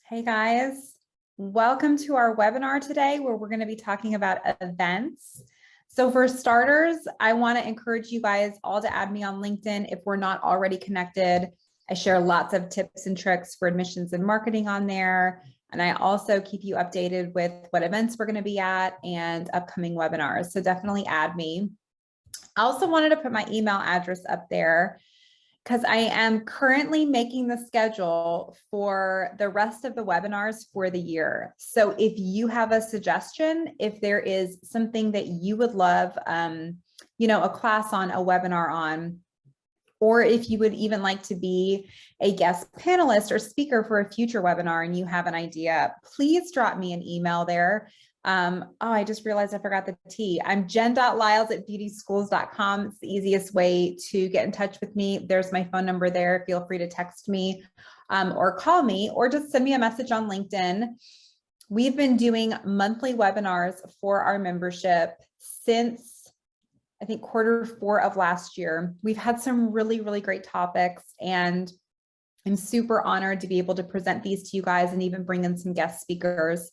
Hey guys, welcome to our webinar today where we're going to be talking about events. So for starters, I want to encourage you guys all to add me on LinkedIn if we're not already connected. I share lots of tips and tricks for admissions and marketing on there. And I also keep you updated with what events we're going to be at and upcoming webinars. So definitely add me. I also wanted to put my email address up there because I am currently making the schedule for the rest of the webinars for the year. So if you have a suggestion, if there is something that you would love, a class on, a webinar on, or if you would even like to be a guest panelist or speaker for a future webinar and you have an idea, please drop me an email there. I just realized I forgot the T. I'm jen.lyles@beautyschools.com. It's the easiest way to get in touch with me. There's my phone number there. Feel free to text me or call me or just send me a message on LinkedIn. We've been doing monthly webinars for our membership since I think Q4 of last year. We've had some really, really great topics, and I'm super honored to be able to present these to you guys and even bring in some guest speakers.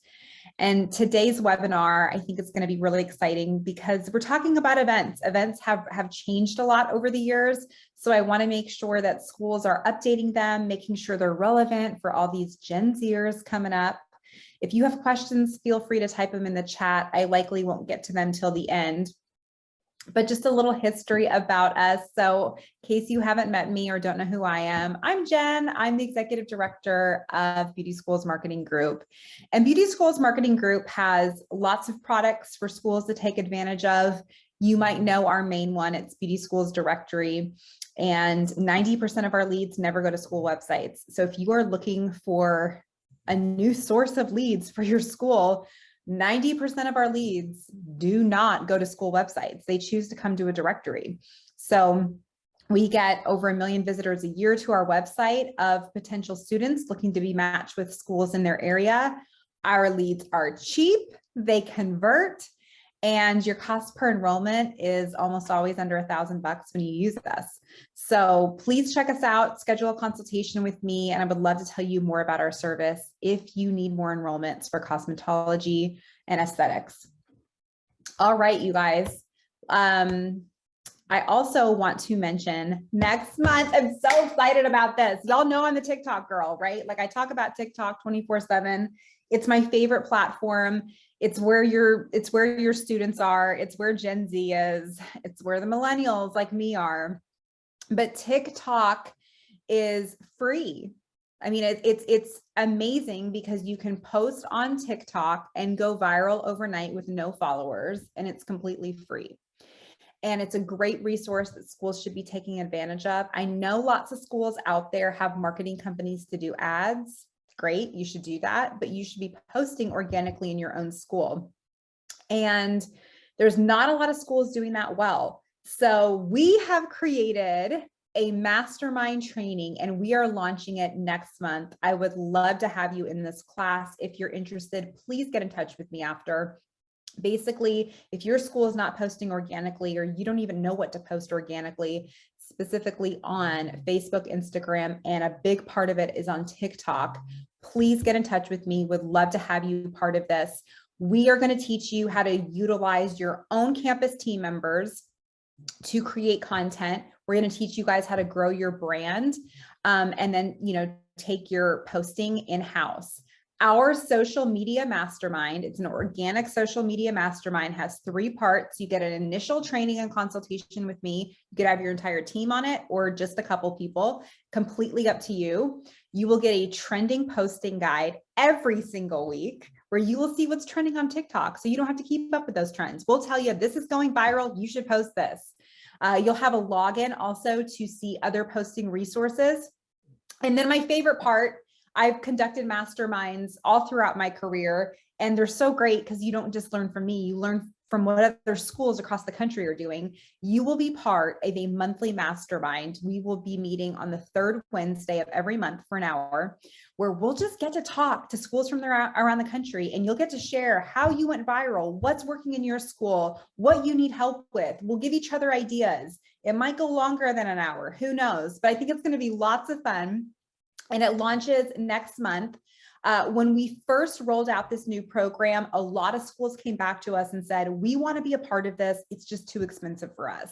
And today's webinar, I think it's going to be really exciting because we're talking about events. Events have changed a lot over the years. So I want to make sure that schools are updating them, making sure they're relevant for all these Gen Zers coming up. If you have questions, feel free to type them in the chat. I likely won't get to them till the end. But just a little history about us. So in case you haven't met me or don't know who I am, I'm Jen. I'm the Executive Director of Beauty Schools Marketing Group. And Beauty Schools Marketing Group has lots of products for schools to take advantage of. You might know our main one, it's Beauty Schools Directory. And 90% of our leads never go to school websites. So if you are looking for a new source of leads for your school, 90% of our leads do not go to school websites. They choose to come to a directory. So we get over 1 million visitors a year to our website of potential students looking to be matched with schools in their area. Our leads are cheap, they convert, and your cost per enrollment is almost always under $1,000 when you use us. So please check us out, schedule a consultation with me, and I would love to tell you more about our service if you need more enrollments for cosmetology and aesthetics. All right, you guys. I also want to mention next month, I'm so excited about this. Y'all know I'm the TikTok girl, right? Like I talk about TikTok 24/7. It's my favorite platform. It's where your students are. It's where Gen Z is. It's where the millennials like me are. But TikTok is free. I mean, it's amazing because you can post on TikTok and go viral overnight with no followers, and it's completely free. And it's a great resource that schools should be taking advantage of. I know lots of schools out there have marketing companies to do ads. Great, you should do that, but you should be posting organically in your own school. And there's not a lot of schools doing that well. So we have created a mastermind training and we are launching it next month. I would love to have you in this class. If you're interested, please get in touch with me after. Basically, if your school is not posting organically or you don't even know what to post organically, specifically on Facebook, Instagram, and a big part of it is on TikTok, please get in touch with me. Would love to have you part of this. We are going to teach you how to utilize your own campus team members to create content. We're going to teach you guys how to grow your brand and then, take your posting in-house. Our social media mastermind, it's an organic social media mastermind, has 3 parts. You get an initial training and consultation with me. You could have your entire team on it or just a couple people, completely up to you. You will get a trending posting guide every single week where you will see what's trending on TikTok. So you don't have to keep up with those trends. We'll tell you, this is going viral, you should post this. You'll have a login also to see other posting resources. And then my favorite part, I've conducted masterminds all throughout my career, and they're so great because you don't just learn from me, you learn from what other schools across the country are doing. You will be part of a monthly mastermind. We will be meeting on the 3rd Wednesday of every month for an hour, where we'll just get to talk to schools from around the country, and you'll get to share how you went viral, what's working in your school, what you need help with. We'll give each other ideas. It might go longer than an hour, who knows, but I think it's going to be lots of fun. And it launches next month. When we first rolled out this new program, a lot of schools came back to us and said, we want to be a part of this. It's just too expensive for us.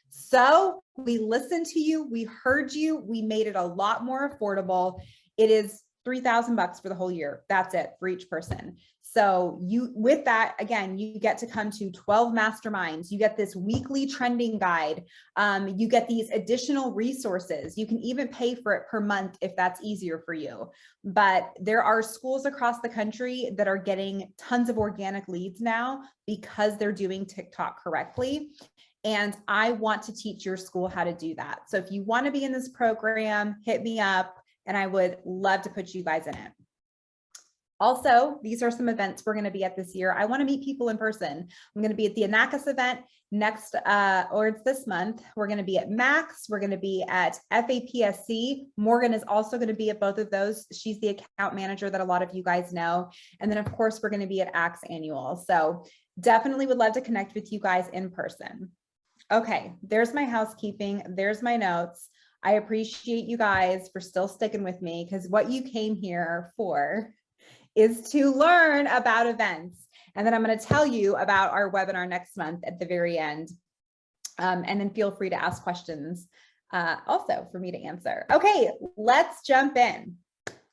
So we listened to you. We heard you. We made it a lot more affordable. It is $3,000 for the whole year. That's it for each person. So with that, again, you get to come to 12 masterminds. You get this weekly trending guide. You get these additional resources. You can even pay for it per month if that's easier for you. But there are schools across the country that are getting tons of organic leads now because they're doing TikTok correctly. And I want to teach your school how to do that. So if you want to be in this program, hit me up. And I would love to put you guys in it. Also, these are some events we're going to be at this year. I want to meet people in person. I'm going to be at the Anakis event next, or it's this month. We're going to be at Max. We're going to be at FAPSC. Morgan is also going to be at both of those. She's the account manager that a lot of you guys know. And then of course, we're going to be at ACTS Annual. So definitely would love to connect with you guys in person. Okay, there's my housekeeping. There's my notes. I appreciate you guys for still sticking with me because what you came here for is to learn about events. And then I'm going to tell you about our webinar next month at the very end. And then feel free to ask questions also for me to answer. Okay, let's jump in.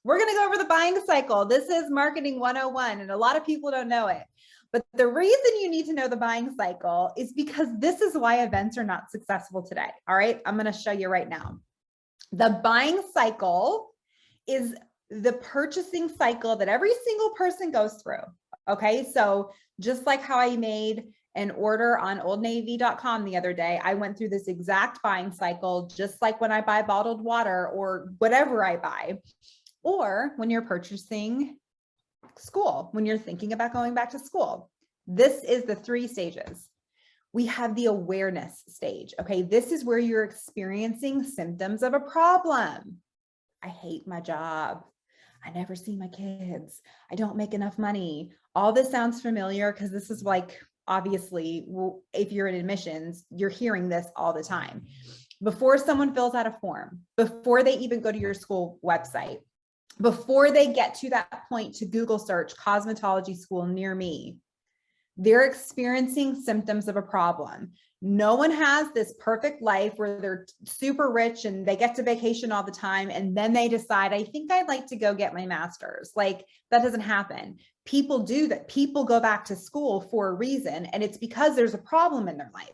We're going to go over the buying cycle. This is marketing 101, and a lot of people don't know it. But the reason you need to know the buying cycle is because this is why events are not successful today. All right, I'm going to show you right now. The buying cycle is the purchasing cycle that every single person goes through. Okay, so just like how I made an order on oldnavy.com the other day, I went through this exact buying cycle, just like when I buy bottled water or whatever I buy, or when you're purchasing school, when you're thinking about going back to school. This is the 3 stages. We have the awareness stage. Okay, this is where you're experiencing symptoms of a problem. I hate my job. I never see my kids. I don't make enough money. All this sounds familiar because this is like, obviously, if you're in admissions, you're hearing this all the time. Before someone fills out a form, before they even go to your school website, before they get to that point to Google search cosmetology school near me, they're experiencing symptoms of a problem. No one has this perfect life where they're super rich and they get to vacation all the time. And then they decide, I think I'd like to go get my master's. Like, that doesn't happen. People do that. People go back to school for a reason, and it's because there's a problem in their life.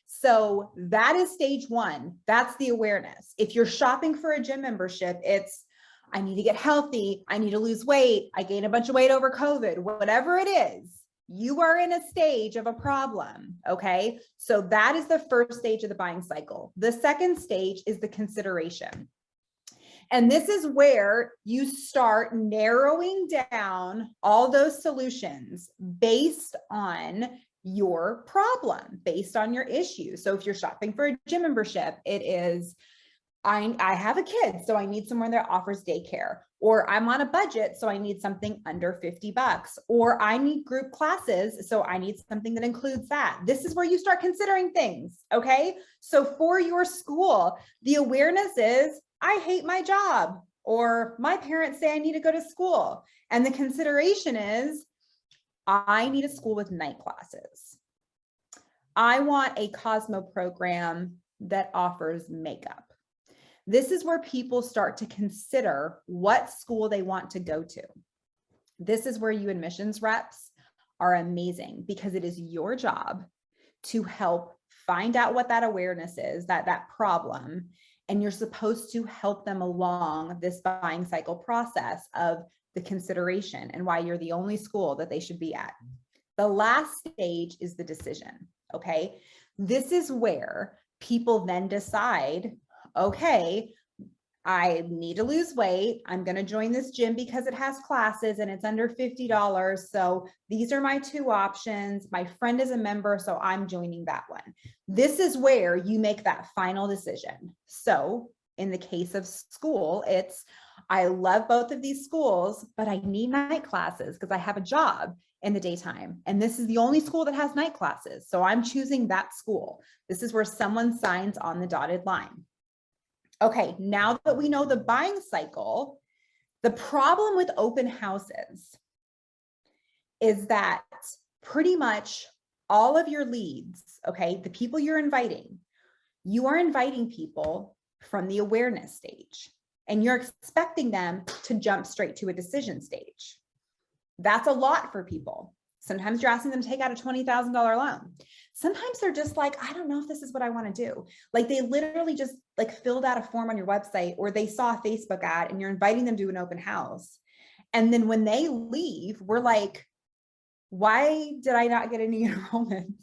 So that is stage 1. That's the awareness. If you're shopping for a gym membership, it's, I need to get healthy. I need to lose weight. I gained a bunch of weight over COVID, whatever it is. You are in a stage of a problem, okay? So that is the first stage of the buying cycle. The second stage is the consideration. And this is where you start narrowing down all those solutions based on your problem, based on your issue. So if you're shopping for a gym membership, it is, I have a kid, so I need somewhere that offers daycare, or I'm on a budget, so I need something under $50, or I need group classes, so I need something that includes that. This is where you start considering things, okay? So for your school, the awareness is, I hate my job, or my parents say I need to go to school. And the consideration is, I need a school with night classes. I want a Cosmo program that offers makeup. This is where people start to consider what school they want to go to. This is where you admissions reps are amazing, because it is your job to help find out what that awareness is, that problem, and you're supposed to help them along this buying cycle process of the consideration and why you're the only school that they should be at. The last stage is the decision, okay? This is where people then decide, okay, I need to lose weight. I'm going to join this gym because it has classes and it's under $50. So these are my 2 options. My friend is a member, so I'm joining that one. This is where you make that final decision. So in the case of school, it's, I love both of these schools, but I need night classes because I have a job in the daytime. And this is the only school that has night classes. So I'm choosing that school. This is where someone signs on the dotted line. Okay, now that we know the buying cycle, The problem with open houses is that pretty much all of your leads, okay, the people you're inviting, you are inviting people from the awareness stage, and you're expecting them to jump straight to a decision stage. That's a lot for people. Sometimes you're asking them to take out a $20,000 loan. Sometimes they're just like, I don't know if this is what I want to do. Like they literally just like filled out a form on your website, or they saw a Facebook ad and you're inviting them to an open house. And then when they leave, we're like, why did I not get any enrollments?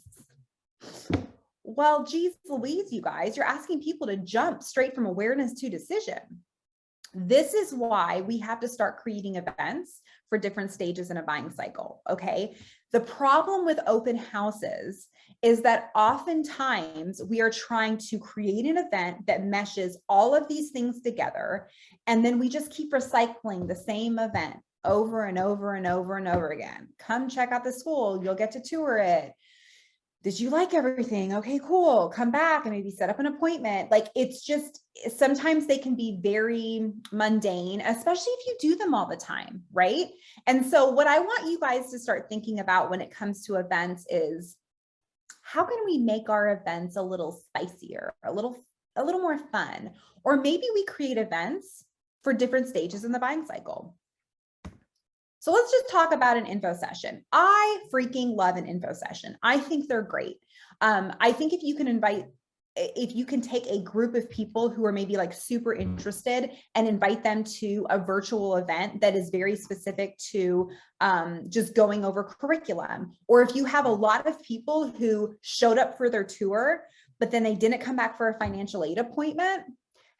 Well, geez Louise, you guys, you're asking people to jump straight from awareness to decision. This is why we have to start creating events for different stages in a buying cycle, okay? The problem with open houses is that oftentimes we are trying to create an event that meshes all of these things together, and then we just keep recycling the same event over and over and over and over again. Come check out the school, you'll get to tour it. Did you like everything? Okay, cool. Come back and maybe set up an appointment. Like it's just, sometimes they can be very mundane, especially if you do them all the time, right? And so what I want you guys to start thinking about when it comes to events is, how can we make our events a little spicier, a little more fun? Or maybe we create events for different stages in the buying cycle. So let's just talk about an info session. I freaking love an info session. I think they're great. I think if you can take a group of people who are maybe like super interested and invite them to a virtual event that is very specific to just going over curriculum, or if you have a lot of people who showed up for their tour, but then they didn't come back for a financial aid appointment,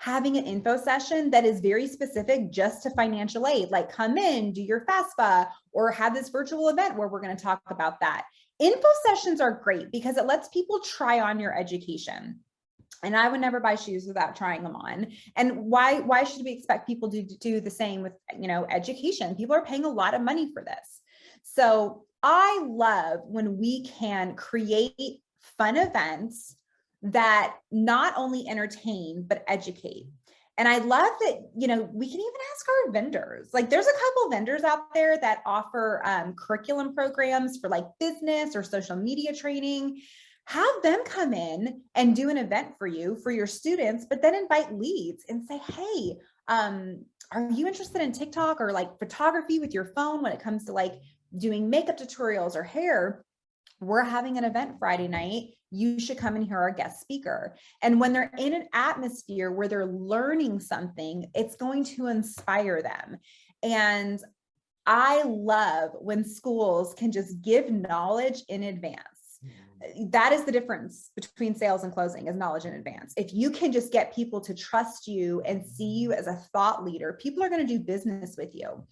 having an info session that is very specific just to financial aid, like come in, do your FAFSA, or have this virtual event where we're going to talk about that. Info sessions are great because it lets people try on your education. And I would never buy shoes without trying them on. And why should we expect people to do the same with, education? People are paying a lot of money for this. So I love when we can create fun events that not only entertain, but educate. And I love that, we can even ask our vendors. Like there's a couple vendors out there that offer curriculum programs for like business or social media training. Have them come in and do an event for you, for your students, but then invite leads and say, hey, are you interested in TikTok or like photography with your phone when it comes to like doing makeup tutorials or hair? We're having an event Friday night. You should come and hear our guest speaker. And when they're in an atmosphere where they're learning something, it's going to inspire them. And I love when schools can just give knowledge in advance. That is the difference between sales and closing, is knowledge in advance. If you can just get people to trust you and see you as a thought leader, people are going to do business with you.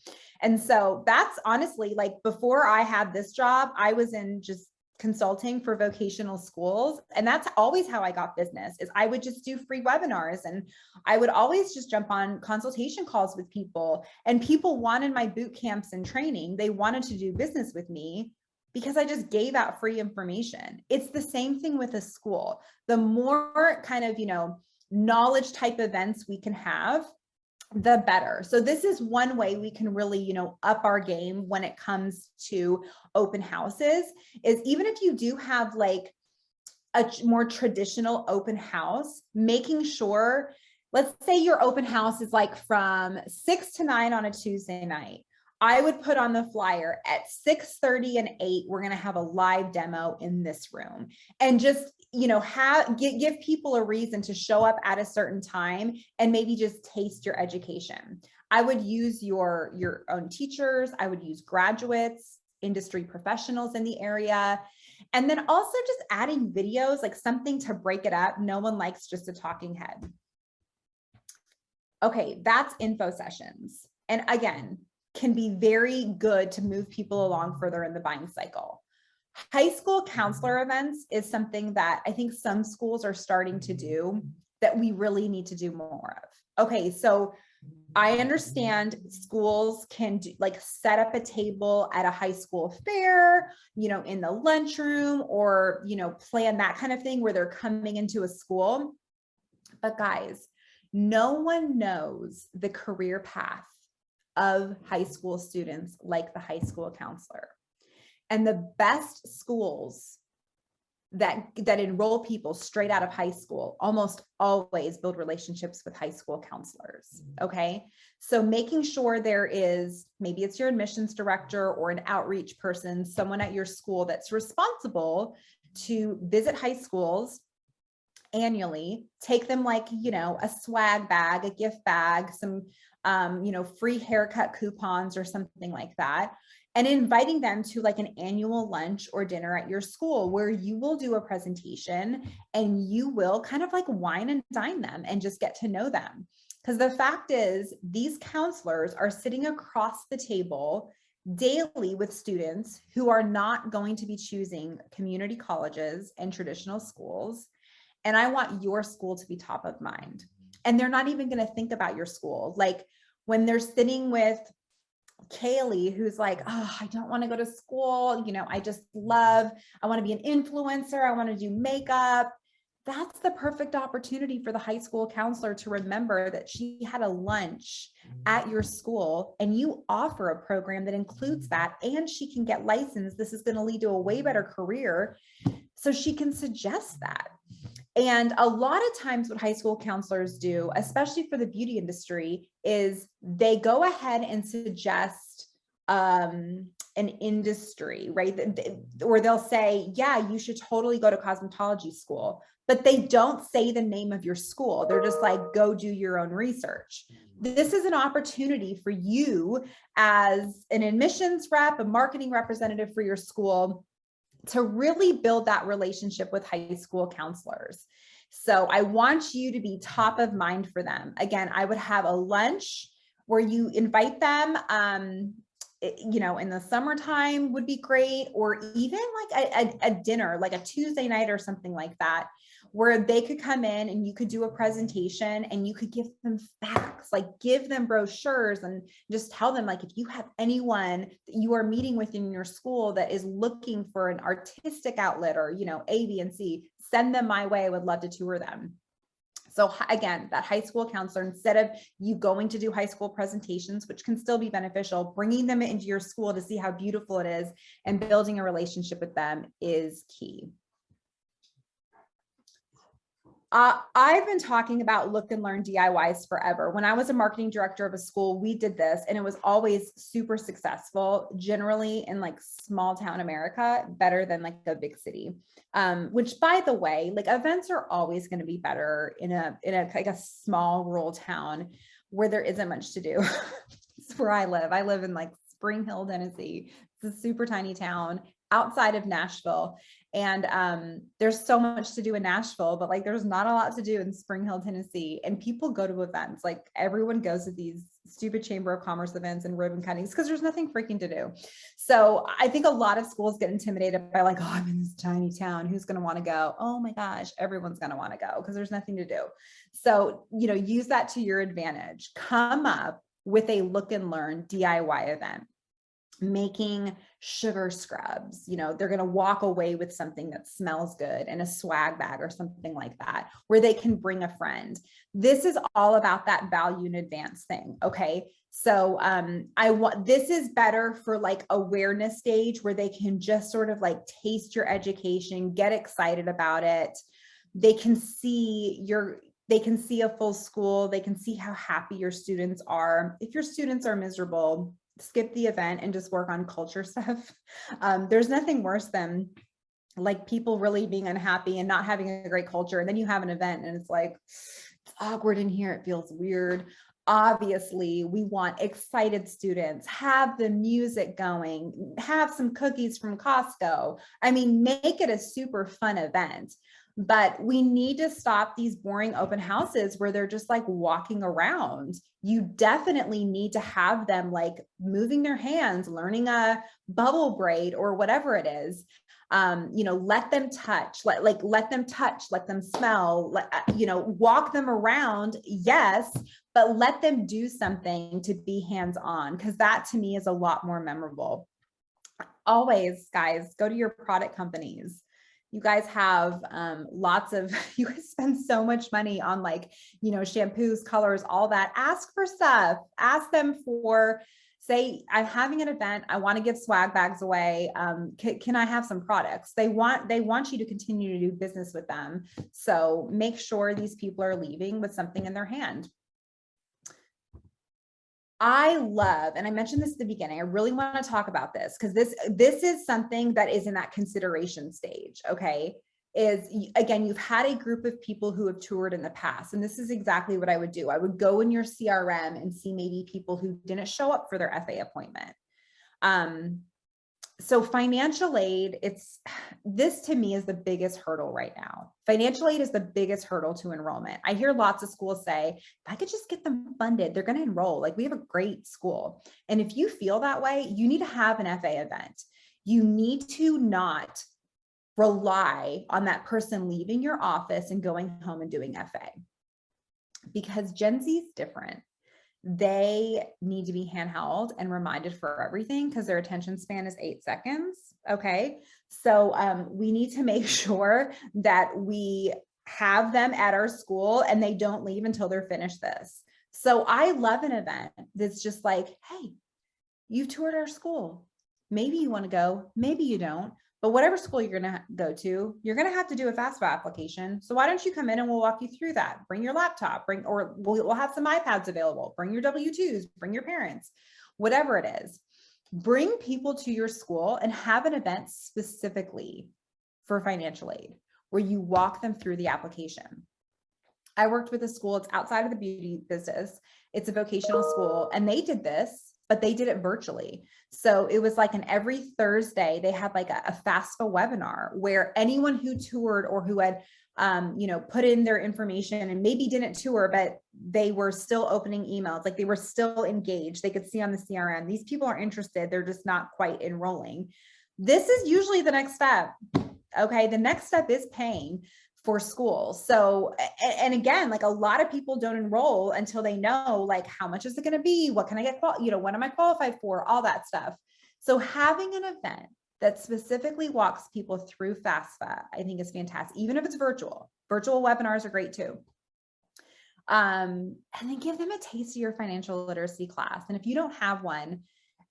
And so that's honestly, like, before I had this job, I was in just consulting for vocational schools. And that's always how I got business, is I would just do free webinars, and I would always just jump on consultation calls with people, and people wanted my boot camps and training. They wanted to do business with me because I just gave out free information. It's the same thing with a school. The more kind of, knowledge type events we can have, the better. So this is one way we can really, up our game when it comes to open houses, is even if you do have like a more traditional open house, making sure, let's say your open house is like from 6 to 9 on a Tuesday night. I would put on the flyer at 6:30 and 8, we're going to have a live demo in this room, and just, give people a reason to show up at a certain time and maybe just taste your education. I would use your own teachers. I would use graduates, industry professionals in the area. And then also just adding videos, like something to break it up. No one likes just a talking head. Okay, that's info sessions. And again, can be very good to move people along further in the buying cycle. High school counselor events is something that I think some schools are starting to do that we really need to do more of. Okay, so I understand schools can do, like, set up a table at a high school fair, in the lunchroom, or, plan that kind of thing where they're coming into a school. But guys, no one knows the career path of high school students, like the high school counselor. And the best schools that enroll people straight out of high school almost always build relationships with high school counselors. Okay. So making sure there is, maybe it's your admissions director or an outreach person, someone at your school that's responsible to visit high schools annually, take them like, a swag bag, a gift bag, some, free haircut coupons or something like that. And inviting them to like an annual lunch or dinner at your school where you will do a presentation and you will kind of like wine and dine them and just get to know them. Because the fact is, these counselors are sitting across the table daily with students who are not going to be choosing community colleges and traditional schools. And I want your school to be top of mind. And they're not even going to think about your school. Like when they're sitting with Kaylee, who's like, oh, I don't want to go to school. I want to be an influencer. I want to do makeup. That's the perfect opportunity for the high school counselor to remember that she had a lunch at your school and you offer a program that includes that, and she can get licensed. This is going to lead to a way better career. So she can suggest that. And a lot of times what high school counselors do, especially for the beauty industry, is they go ahead and suggest an industry, right? Or they'll say, yeah, you should totally go to cosmetology school, but they don't say the name of your school. They're just like, go do your own research. This is an opportunity for you as an admissions rep, a marketing representative for your school, to really build that relationship with high school counselors. So I want you to be top of mind for them. Again, I would have a lunch where you invite them, in the summertime would be great, or even like a dinner, like a Tuesday night or something like that, where they could come in and you could do a presentation and you could give them facts, like give them brochures and just tell them, like, if you have anyone that you are meeting with in your school that is looking for an artistic outlet or, A, B, and C, send them my way. I would love to tour them. So again, that high school counselor, instead of you going to do high school presentations, which can still be beneficial, bringing them into your school to see how beautiful it is and building a relationship with them is key. I've been talking about look and learn DIYs forever. When I was a marketing director of a school, we did this and it was always super successful, generally in like small town America, better than like a big city. Which, by the way, like events are always going to be better in a like a small rural town where there isn't much to do. It's where I live. I live in like Spring Hill, Tennessee. It's a super tiny town outside of Nashville. And there's so much to do in Nashville, but like there's not a lot to do in Spring Hill, Tennessee. And people go to events. Like everyone goes to these stupid Chamber of Commerce events and ribbon cuttings because there's nothing freaking to do. So I think a lot of schools get intimidated by like, oh, I'm in this tiny town. Who's going to want to go? Oh my gosh, everyone's going to want to go because there's nothing to do. So, use that to your advantage. Come up with a look and learn DIY event. Making sugar scrubs, they're going to walk away with something that smells good and a swag bag or something like that, where they can bring a friend. This is all about that value in advance thing. Okay. So this is better for like awareness stage where they can just sort of like taste your education, get excited about it. They can see a full school. They can see how happy your students are. If your students are miserable, skip the event and just work on culture stuff. There's nothing worse than like people really being unhappy and not having a great culture. And then you have an event and it's like, it's awkward in here. It feels weird. Obviously, we want excited students, have the music going, have some cookies from Costco. I mean, make it a super fun event. But we need to stop these boring open houses where they're just like walking around. You definitely need to have them like moving their hands, learning a bubble braid or whatever it is. Let them touch, let them touch, let them smell, walk them around. Yes, but let them do something to be hands-on, because that to me is a lot more memorable. Always, guys, go to your product companies. You guys have lots of, you guys spend so much money on like, shampoos, colors, all that. Ask for stuff. Ask them for, say, I'm having an event. I want to give swag bags away. Can I have some products? They want you to continue to do business with them. So make sure these people are leaving with something in their hand. I love, and I mentioned this at the beginning, I really want to talk about this because this is something that is in that consideration stage. Okay. Is, again, you've had a group of people who have toured in the past, and this is exactly what I would do. I would go in your CRM and see maybe people who didn't show up for their FA appointment. So financial aid, this to me is the biggest hurdle right now. Financial aid is the biggest hurdle to enrollment. I hear lots of schools say, if I could just get them funded, they're going to enroll. Like, we have a great school. And if you feel that way, you need to have an FA event. You need to not rely on that person leaving your office and going home and doing FA, because Gen Z is different. They need to be handheld and reminded for everything because their attention span is 8 seconds. Okay. So we need to make sure that we have them at our school and they don't leave until they're finished this. So I love an event that's just like, hey, you've toured our school. Maybe you want to go, maybe you don't. But whatever school you're going to go to, you're going to have to do a FAFSA application. So why don't you come in and we'll walk you through that. Bring your laptop, or we'll have some iPads available. Bring your W-2s, bring your parents, whatever it is. Bring people to your school and have an event specifically for financial aid where you walk them through the application. I worked with a school, it's outside of the beauty business. It's a vocational school, and they did this, but they did it virtually. So it was like every Thursday, they had like a FAFSA webinar where anyone who toured or who had, put in their information and maybe didn't tour, but they were still opening emails, like they were still engaged. They could see on the CRM, these people are interested. They're just not quite enrolling. This is usually the next step. Okay. The next step is paying for school. So, and again, like a lot of people don't enroll until they know, like, how much is it going to be? What can I get? What am I qualified for? All that stuff. So having an event that specifically walks people through FAFSA, I think is fantastic. Even if it's virtual webinars are great too. And then give them a taste of your financial literacy class. And if you don't have one,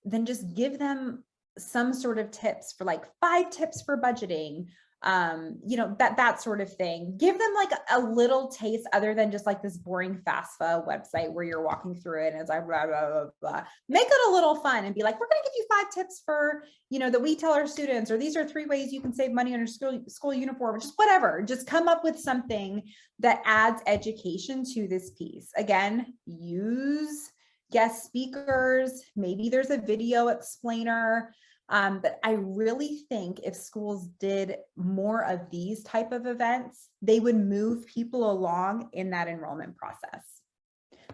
then just give them some sort of tips for, like, 5 tips for budgeting, that sort of thing. Give them like a little taste other than just like this boring FAFSA website where you're walking through it and it's like blah, blah, blah, blah. Make it a little fun and be like, we're going to give you 5 tips for, that we tell our students, or these are 3 ways you can save money on your school uniform, or just whatever. Just come up with something that adds education to this piece. Again, use guest speakers. Maybe there's a video explainer. But I really think if schools did more of these type of events, they would move people along in that enrollment process.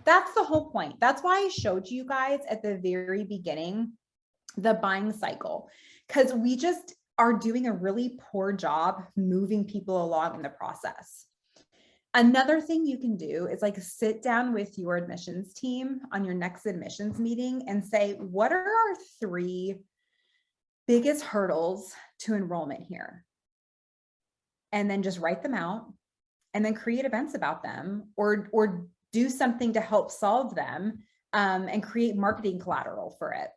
That's the whole point. That's why I showed you guys at the very beginning the buying cycle, because we just are doing a really poor job moving people along in the process. Another thing you can do is like sit down with your admissions team on your next admissions meeting and say, what are our 3 biggest hurdles to enrollment here? And then just write them out and then create events about them, or do something to help solve them, and create marketing collateral for it.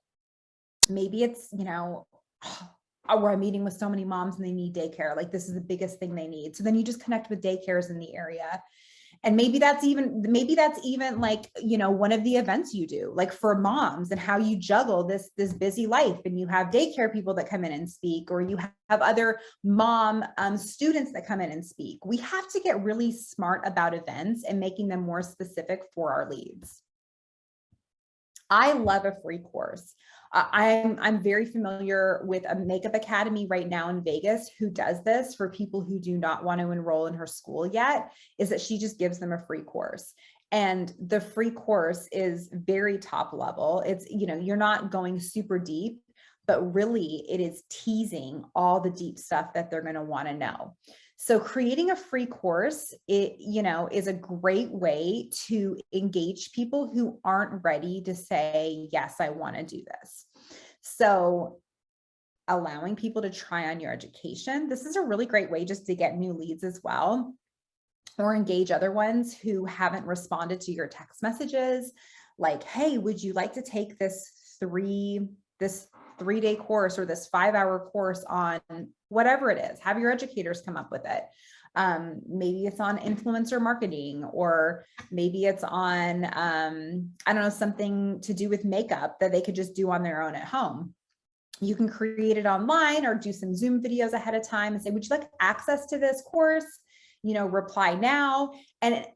Maybe it's, we're meeting with so many moms and they need daycare. Like, this is the biggest thing they need. So then you just connect with daycares in the area. And maybe that's even like, one of the events you do, like for moms, and how you juggle this busy life, and you have daycare people that come in and speak, or you have other mom students that come in and speak. We have to get really smart about events and making them more specific for our leads. I love a free course. I'm very familiar with a makeup academy right now in Vegas who does this for people who do not want to enroll in her school yet, is that she just gives them a free course. And the free course is very top level. It's, you're not going super deep, but really it is teasing all the deep stuff that they're going to want to know. So creating a free course, is a great way to engage people who aren't ready to say, yes, I want to do this. So allowing people to try on your education. This is a really great way just to get new leads as well, or engage other ones who haven't responded to your text messages. Like, hey, would you like to take this 3-day course or this 5-hour course on whatever it is? Have your educators come up with it. Maybe it's on influencer marketing, or maybe it's on, I don't know, something to do with makeup that they could just do on their own at home. You can create it online or do some Zoom videos ahead of time and say, would you like access to this course? Reply now. And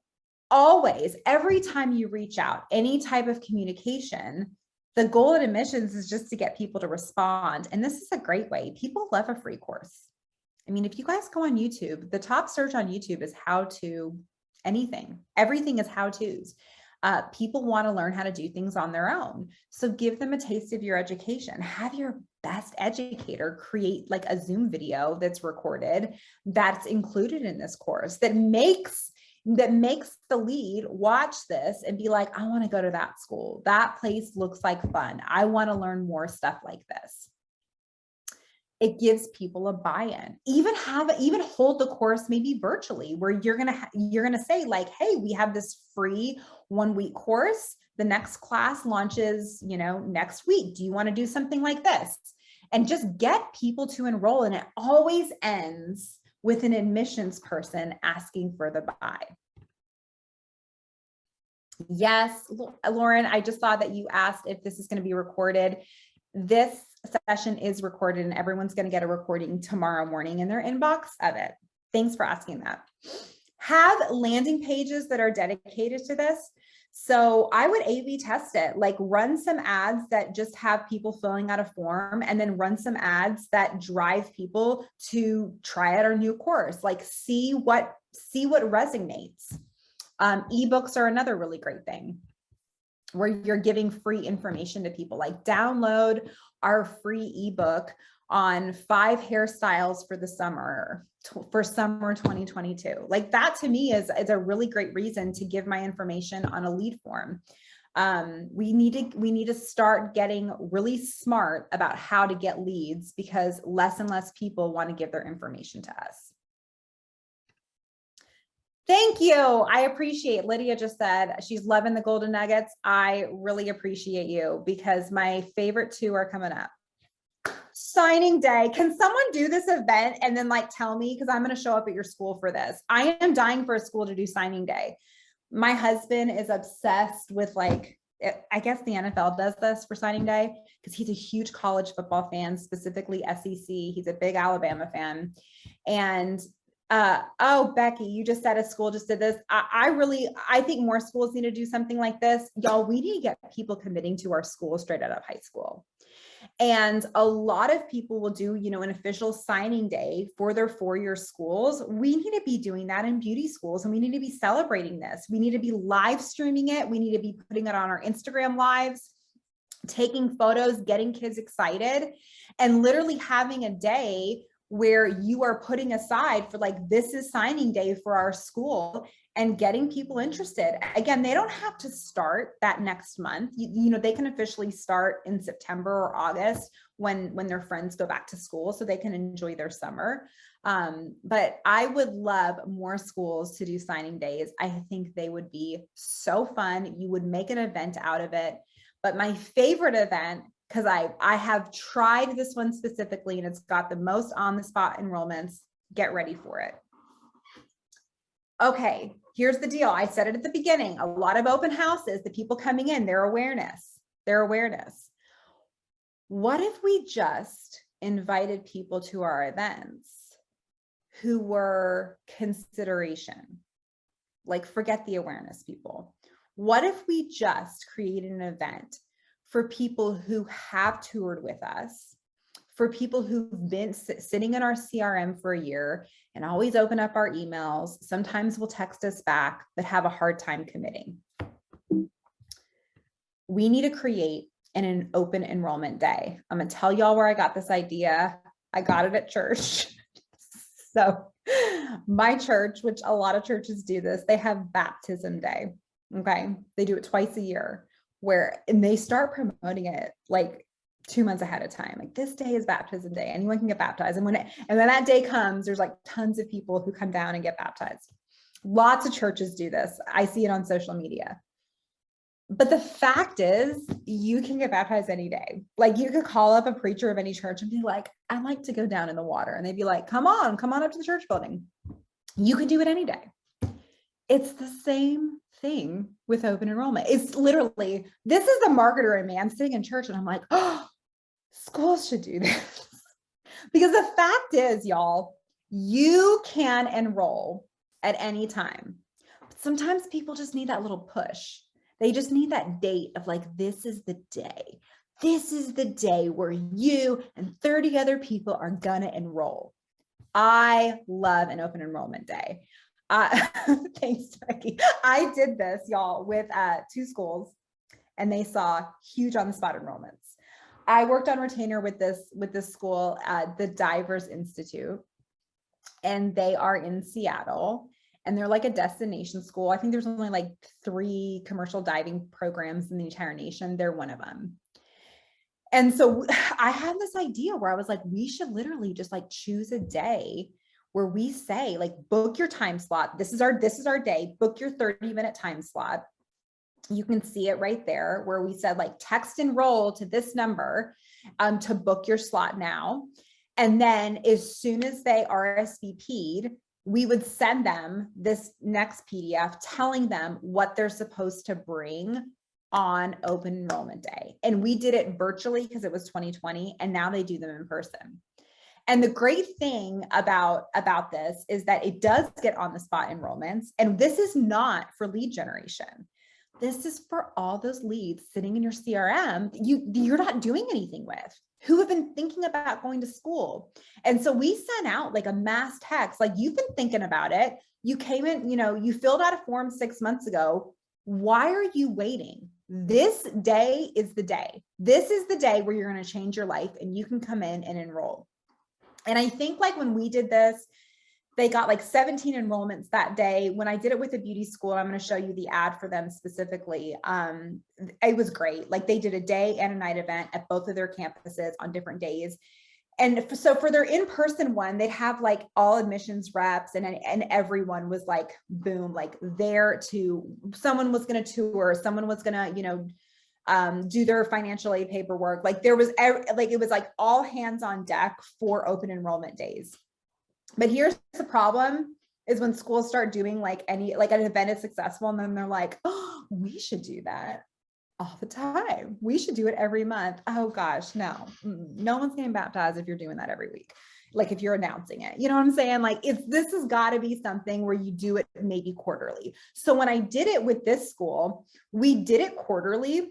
always, every time you reach out, any type of communication, the goal at admissions is just to get people to respond. And this is a great way. People love a free course. I mean, if you guys go on YouTube, the top search on YouTube is how to anything. Everything is how to's. People want to learn how to do things on their own. So give them a taste of your education. Have your best educator create like a Zoom video that's recorded, that's included in this course, that makes the lead watch this and be like, I want to go to that school. That place looks like fun. I want to learn more stuff like this. It gives people a buy-in. Even hold the course maybe virtually, where you're gonna say like, hey, we have this free 1-week course. The next class launches, next week. Do you want to do something like this? And just get people to enroll. And it always ends with an admissions person asking for the buy. Yes, Lauren, I just saw that you asked if this is going to be recorded. This session is recorded and everyone's going to get a recording tomorrow morning in their inbox of it. Thanks for asking that. Have landing pages that are dedicated to this. So I would A/B test it, like run some ads that just have people filling out a form, and then run some ads that drive people to try out our new course, like see what resonates. Ebooks are another really great thing, where you're giving free information to people, like download our free ebook on 5 hairstyles for the summer, for summer 2022. Like that to me is a really great reason to give my information on a lead form. We need to start getting really smart about how to get leads, because less and less people want to give their information to us. Thank you. I appreciate, Lydia just said she's loving the golden nuggets. I really appreciate you, because my favorite 2 are coming up. Signing day. Can someone do this event and then like tell me, because I'm going to show up at your school for this. I am dying for a school to do signing day. My husband is obsessed with, like, I guess the NFL does this for signing day, because he's a huge college football fan, specifically SEC. He's a big Alabama fan. And oh, Becky, you just said a school just did this. I think more schools need to do something like this. Y'all, we need to get people committing to our school straight out of high school. And a lot of people will do, an official signing day for their 4-year schools. We need to be doing that in beauty schools, and we need to be celebrating this. We need to be live streaming it. We need to be putting it on our Instagram lives, taking photos, getting kids excited, and literally having a day where you are putting aside for, like, this is signing day for our school, and getting people interested. Again, they don't have to start that next month. They can officially start in September or August when their friends go back to school, so they can enjoy their summer. But I would love more schools to do signing days. I think they would be so fun. You would make an event out of it. But my favorite event, because I have tried this one specifically, and it's got the most on-the-spot enrollments. Get ready for it. Okay, here's the deal. I said it at the beginning. A lot of open houses, the people coming in, their awareness. What if we just invited people to our events who were consideration? Like, forget the awareness people. What if we just created an event for people who have toured with us, for people who've been sitting in our CRM for a year and always open up our emails, sometimes will text us back, but have a hard time committing? We need to create an open enrollment day. I'm gonna tell y'all where I got this idea. I got it at church. So my church, which a lot of churches do this, they have baptism day. Okay, they do it twice a year, and they start promoting it like 2 months ahead of time. Like, this day is baptism day. Anyone can get baptized. And when that day comes, there's like tons of people who come down and get baptized. Lots of churches do this. I see it on social media. But the fact is, you can get baptized any day. Like, you could call up a preacher of any church and be like, I'd like to go down in the water. And they'd be like, come on up to the church building. You could do it any day. It's the same thing with open enrollment. It's literally, this is the marketer in me. I'm sitting in church and I'm like, oh, schools should do this. Because the fact is, y'all, you can enroll at any time. But sometimes people just need that little push. They just need that date of like, this is the day. This is the day where you and 30 other people are gonna enroll. I love an open enrollment day. Thanks, Becky. I did this, y'all, with 2 schools, and they saw huge on the spot enrollments. I worked on retainer with this school, the Divers Institute, and they are in Seattle, and they're like a destination school. I think there's only like 3 commercial diving programs in the entire nation. They're one of them. And so I had this idea where I was like, we should literally just like choose a day where we say, like, book your time slot. This is our day. Book your 30-minute time slot. You can see it right there where we said, like, text enroll to this number to book your slot now. And then as soon as they RSVP'd, we would send them this next PDF telling them what they're supposed to bring on open enrollment day. And we did it virtually because it was 2020, and now they do them in person. And the great thing about this is that it does get on the spot enrollments. And this is not for lead generation. This is for all those leads sitting in your CRM that you're not doing anything with, who have been thinking about going to school. And so we sent out like a mass text, like, you've been thinking about it. You came in, you filled out a form 6 months ago. Why are you waiting? This day is the day. This is the day where you're going to change your life and you can come in and enroll. And I think, like, when we did this, they got like 17 enrollments that day. When I did it with a beauty school, I'm going to show you the ad for them specifically. It was great. Like, they did a day and a night event at both of their campuses on different days. And so for their in-person one, they'd have like all admissions reps, and everyone was like, boom, like there to, someone was going to tour, someone was going to, do their financial aid paperwork. Like, there was it was like all hands on deck for open enrollment days. But here's the problem, is when schools start doing like an event is successful, and then they're like, oh, we should do that all the time. We should do it every month. Oh gosh, no one's getting baptized if you're doing that every week. Like, if you're announcing it, you know what I'm saying? Like, this has got to be something where you do it maybe quarterly. So when I did it with this school, we did it quarterly,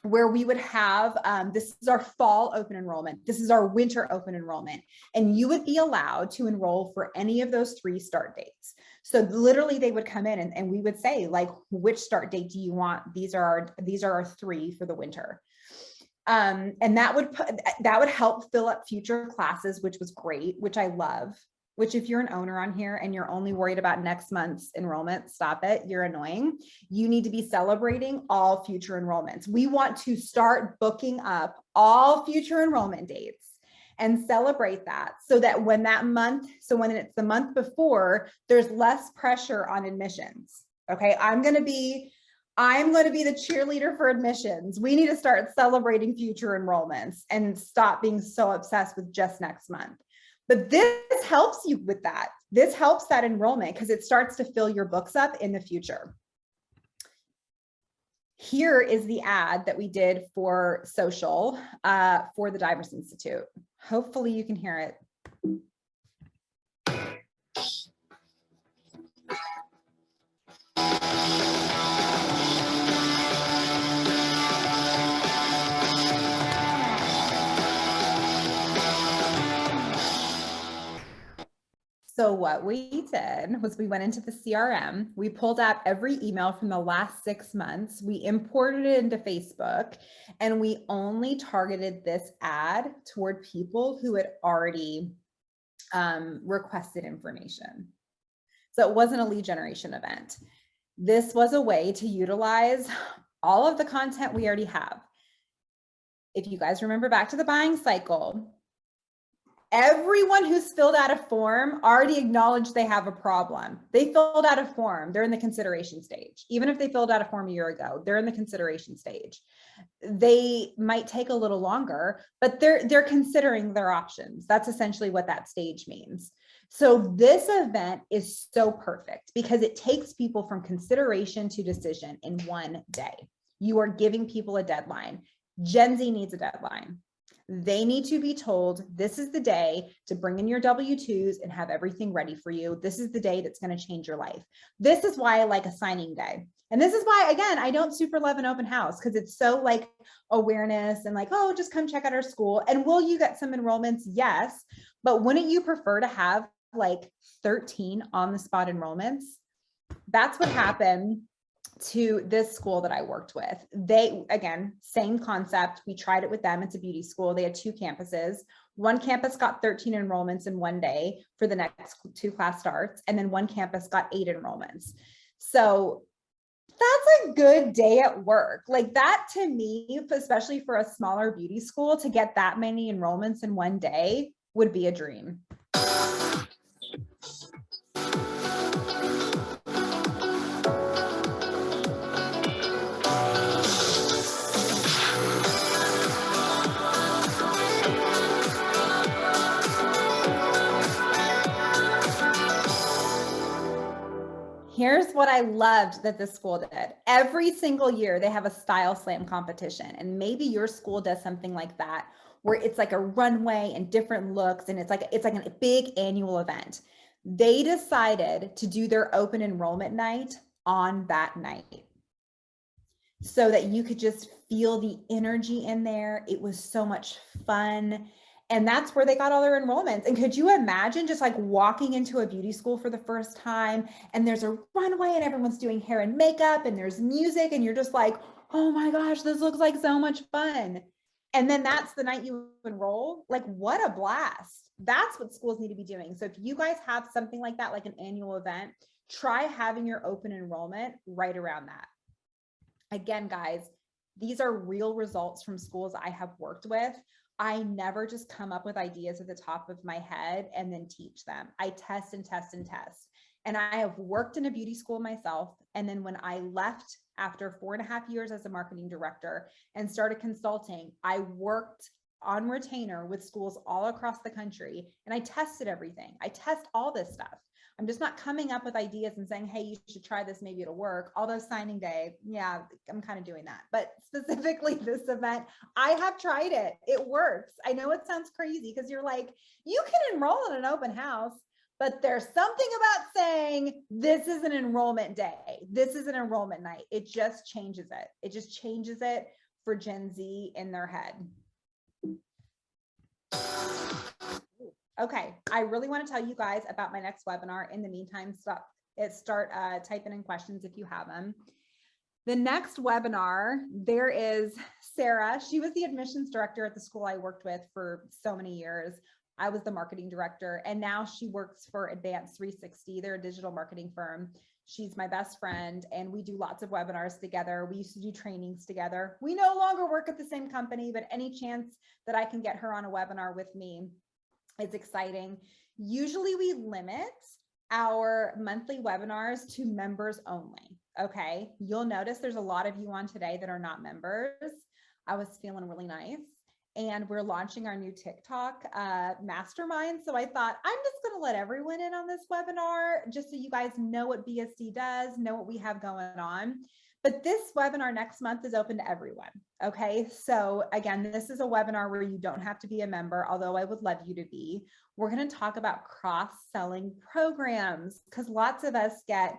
where we would have, this is our fall open enrollment. This is our winter open enrollment. And you would be allowed to enroll for any of those 3 start dates. So literally they would come in and we would say, like, which start date do you want? These are our 3 for the winter. And that would help fill up future classes, which was great, which I love. Which, if you're an owner on here and you're only worried about next month's enrollment, stop it. You're annoying. You need to be celebrating all future enrollments. We want to start booking up all future enrollment dates and celebrate that, so that when it's the month before, there's less pressure on admissions. Okay, I'm going to be the cheerleader for admissions. We need to start celebrating future enrollments and stop being so obsessed with just next month. But this helps you with that. This helps that enrollment because it starts to fill your books up in the future. Here is the ad that we did for social for the Divers Institute. Hopefully you can hear it. So what we did was we went into the CRM, we pulled out every email from the last 6 months, we imported it into Facebook, and we only targeted this ad toward people who had already requested information. So it wasn't a lead generation event. This was a way to utilize all of the content we already have. if you guys remember back to the buying cycle, everyone who's filled out a form already acknowledged they have a problem. They filled out a form, they're in the consideration stage. Even if they filled out a form a year ago, they're in the consideration stage. They might take a little longer, but they're considering their options. That's essentially what that stage means. So this event is so perfect because it takes people from consideration to decision in one day. You are giving people a deadline. Gen Z needs a deadline. They need to be told, this is the day to bring in your W-2s and have everything ready for you. This is the day that's going to change your life. This is why I like a signing day. And this is why, again, I don't super love an open house, because it's so like awareness and like, oh, just come check out our school. And will you get some enrollments? Yes. But wouldn't you prefer to have like 13 on the spot enrollments? That's what happened to this school that I worked with. They, again, same concept. We tried it with them. It's a beauty school. They had 2 campuses. One campus got 13 enrollments in one day for the next 2 class starts. And then one campus got 8 enrollments. So that's a good day at work. Like that to me, especially for a smaller beauty school, to get that many enrollments in one day would be a dream. Here's what I loved that this school did. Every single year they have a style slam competition, and maybe your school does something like that where it's like a runway and different looks, and it's like a big annual event. They decided to do their open enrollment night on that night so that you could just feel the energy in there. It was so much fun. And that's where they got all their enrollments. And could you imagine just like walking into a beauty school for the first time, and there's a runway and everyone's doing hair and makeup and there's music, and you're just like, oh my gosh, this looks like so much fun. And then that's the night you enroll. Like, what a blast. That's what schools need to be doing. So if you guys have something like that, like an annual event, try having your open enrollment right around that. Again, guys, these are real results from schools I have worked with. I never just come up with ideas at the top of my head and then teach them. I test and test and test. And I have worked in a beauty school myself. And then when I left after 4.5 years as a marketing director and started consulting, I worked on retainer with schools all across the country. And I tested everything. I test all this stuff. I'm just not coming up with ideas and saying, hey, you should try this, maybe it'll work. Although signing day, yeah, I'm kind of doing that. But specifically this event, I have tried it. It works. I know it sounds crazy because you're like, you can enroll in an open house, but there's something about saying this is an enrollment day. This is an enrollment night. It just changes it. It just changes it for Gen Z in their head. Okay, I really want to tell you guys about my next webinar. In the meantime, start typing in questions if you have them. The next webinar, there is Sarah. She was the admissions director at the school I worked with for so many years. I was the marketing director, and now she works for Advanced 360. They're a digital marketing firm. She's my best friend, and we do lots of webinars together. We used to do trainings together. We no longer work at the same company, but any chance that I can get her on a webinar with me, it's exciting. Usually we limit our monthly webinars to members only. Okay. You'll notice there's a lot of you on today that are not members. I was feeling really nice. And we're launching our new TikTok Mastermind. So I thought I'm just going to let everyone in on this webinar just so you guys know what BSD does, know what we have going on. But this webinar next month is open to everyone. Okay, so again, this is a webinar where you don't have to be a member, although I would love you to be. We're going to talk about cross-selling programs because lots of us get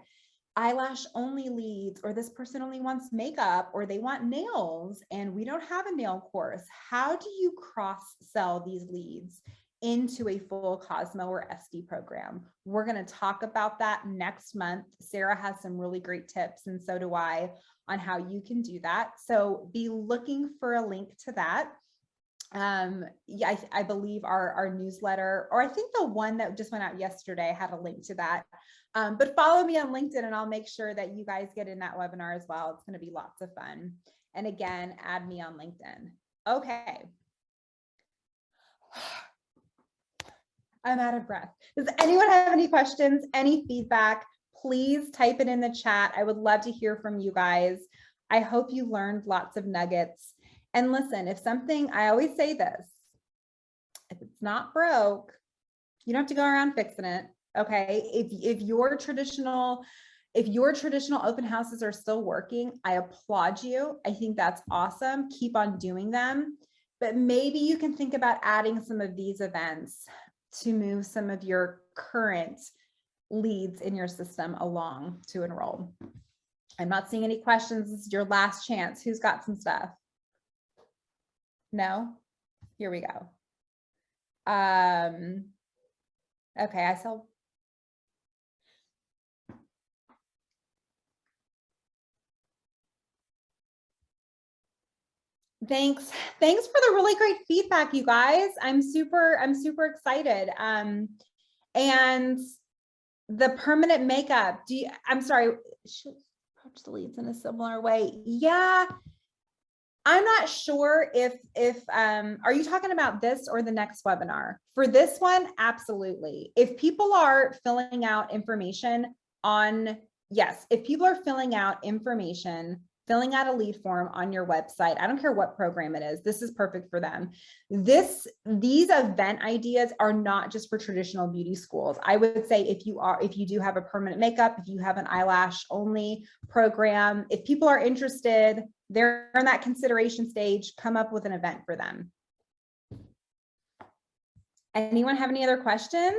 eyelash only leads, or this person only wants makeup, or they want nails and we don't have a nail course. How do you cross-sell these leads into a full Cosmo or SD program? We're going to talk about that next month. Sarah has some really great tips, and so do I, on how you can do that. So be looking for a link to that. Yeah, I believe our newsletter, or I think the one that just went out yesterday, had a link to that. But follow me on LinkedIn and I'll make sure that you guys get in that webinar as well. It's going to be lots of fun. And again, add me on LinkedIn. Okay. I'm out of breath. Does anyone have any questions, any feedback? Please type it in the chat. I would love to hear from you guys. I hope you learned lots of nuggets. And listen, if something, I always say this, if it's not broke, you don't have to go around fixing it. Okay. If your traditional open houses are still working, I applaud you. I think that's awesome. Keep on doing them. But maybe you can think about adding some of these events to move some of your current leads in your system along to enroll. I'm not seeing any questions. This is your last chance. Who's got some stuff? No? Here we go. Okay, I saw. Thanks for the really great feedback, you guys. I'm super excited. And the permanent makeup, I'm sorry, should approach the leads in a similar way. Yeah, I'm not sure if are you talking about this or the next webinar? For this one, absolutely. If people are filling out information on, yes, if people are filling out information, filling out a lead form on your website, I don't care what program it is, this is perfect for them. These event ideas are not just for traditional beauty schools. I would say if you do have a permanent makeup, if you have an eyelash only program, if people are interested, they're in that consideration stage, come up with an event for them. Anyone have any other questions?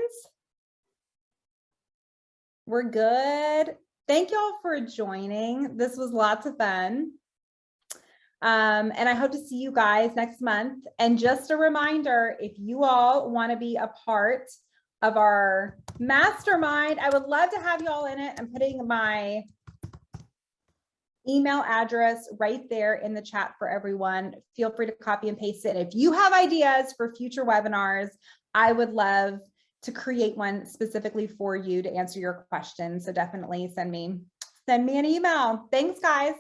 We're good. Thank y'all for joining. This was lots of fun. And I hope to see you guys next month. And just a reminder, if you all want to be a part of our mastermind, I would love to have you all in it. I'm putting my email address right there in the chat for everyone. Feel free to copy and paste it. If you have ideas for future webinars, I would love to create one specifically for you to answer your questions. So definitely send me an email. Thanks, guys.